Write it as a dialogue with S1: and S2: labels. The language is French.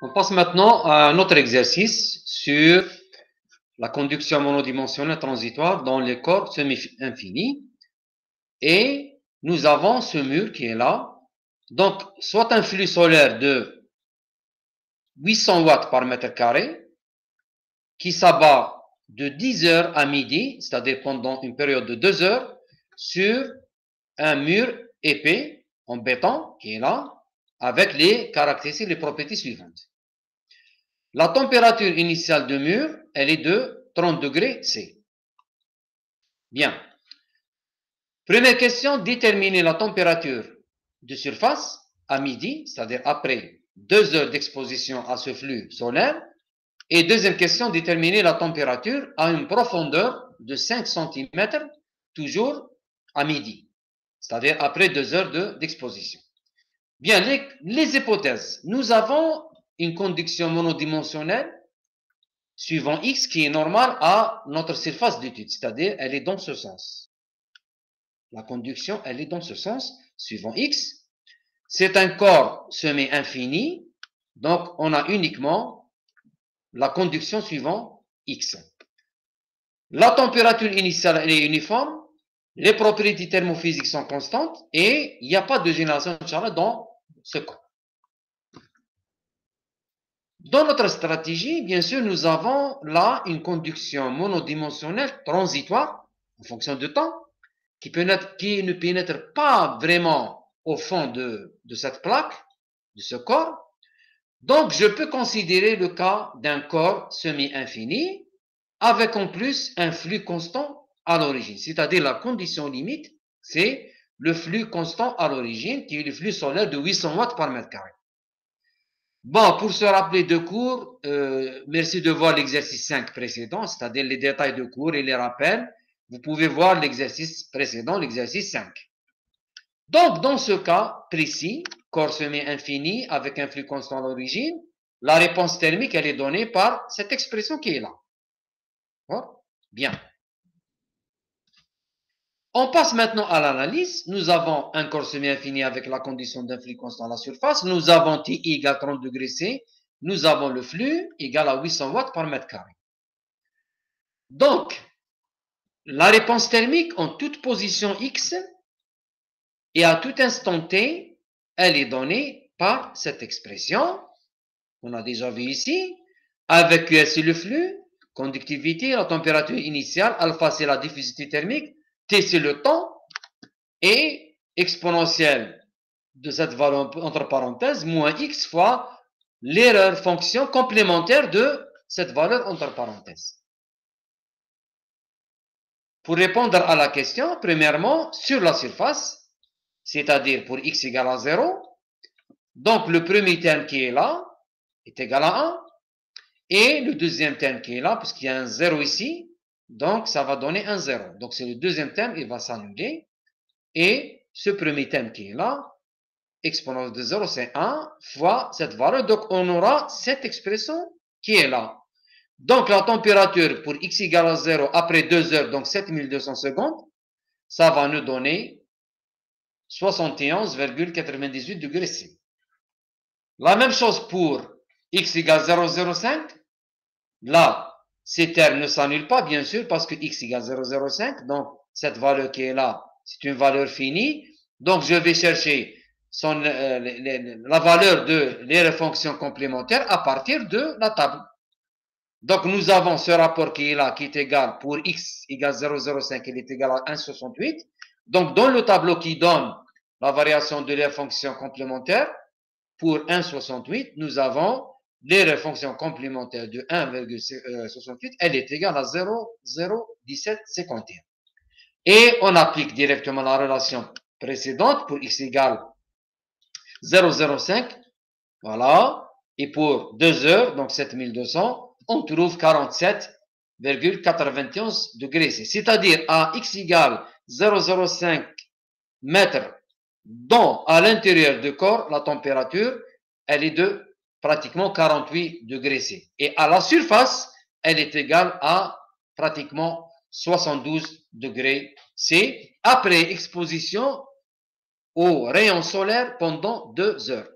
S1: On passe maintenant à un autre exercice sur la conduction monodimensionnelle transitoire dans les corps semi-infinis. Et nous avons ce mur qui est là. Donc, soit un flux solaire de 800 watts par mètre carré qui s'abat de 10 heures à midi, c'est-à-dire pendant une période de 2 heures, sur un mur épais en béton qui est là, avec les caractéristiques, les propriétés suivantes. La température initiale du mur, elle est de 30 degrés C. Bien. Première question, déterminer la température de surface à midi, c'est-à-dire après 2 heures d'exposition à ce flux solaire. Et deuxième question, déterminer la température à une profondeur de 5 cm, toujours à midi, c'est-à-dire après 2 heures d'exposition. Bien, les hypothèses. Nous avons une conduction monodimensionnelle suivant X qui est normale à notre surface d'étude, c'est-à-dire elle est dans ce sens. La conduction, elle est dans ce sens, suivant X. C'est un corps semi-infini, donc on a uniquement la conduction suivant X. La température initiale, elle est uniforme, les propriétés thermophysiques sont constantes et il n'y a pas de génération de chaleur dans ce corps. Dans notre stratégie, bien sûr, nous avons là une conduction monodimensionnelle transitoire en fonction du temps qui ne pénètre pas vraiment au fond de cette plaque, de ce corps. Donc, je peux considérer le cas d'un corps semi-infini avec en plus un flux constant à l'origine. C'est-à-dire la condition limite, c'est le flux constant à l'origine qui est le flux solaire de 800 watts par mètre carré. Bon, pour se rappeler de cours, merci de voir l'exercice 5 précédent, c'est-à-dire les détails de cours et les rappels. Vous pouvez voir l'exercice précédent, l'exercice 5. Donc, dans ce cas précis, corps semi-infini avec un flux constant à l'origine, la réponse thermique, elle est donnée par cette expression qui est là. Bon, bien. On passe maintenant à l'analyse. Nous avons un corps semi-infini avec la condition d'un flux constant à la surface. Nous avons T égale 30 degrés C. Nous avons le flux égal à 800 watts par mètre carré. Donc, la réponse thermique en toute position X et à tout instant T, elle est donnée par cette expression qu'on a déjà vu ici, avec QS c'est le flux, conductivité, la température initiale, alpha c'est la diffusivité thermique, T c'est le temps, et exponentielle de cette valeur entre parenthèses, moins X fois l'erreur fonction complémentaire de cette valeur entre parenthèses. Pour répondre à la question, premièrement, sur la surface, c'est-à-dire pour X égale à 0, donc le premier terme qui est là est égal à 1, et le deuxième terme qui est là, puisqu'il y a un 0 ici, donc ça va donner un 0. Donc c'est le deuxième terme, il va s'annuler, et ce premier terme qui est là, exponence de 0, c'est 1 fois cette valeur. Donc, on aura cette expression qui est là. Donc, la température pour X égale à 0 après 2 heures, donc 7200 secondes, ça va nous donner 71,98 degrés C. La même chose pour X égale 0,05. Là, ces termes ne s'annulent pas, bien sûr, parce que X égale 0,05. Donc, cette valeur qui est là, c'est une valeur finie. Donc, je vais chercher la valeur de les fonctions complémentaires à partir de la table. Donc, nous avons ce rapport qui est là, qui est égal pour X égale 0,05, il est égal à 1,68. Donc, dans le tableau qui donne la variation de les fonctions complémentaires, pour 1,68, nous avons les fonctions complémentaires de 1,68, elle est égale à 0,01751. Et on applique directement la relation précédente pour X égale 0,05, voilà, et pour 2 heures, donc 7200, on trouve 47,91 degrés C. C'est-à-dire à X égale 0,05 mètres à l'intérieur du corps, la température, elle est de pratiquement 48 degrés C. Et à la surface, elle est égale à pratiquement 72 degrés C après exposition aux rayons solaires pendant 2 heures.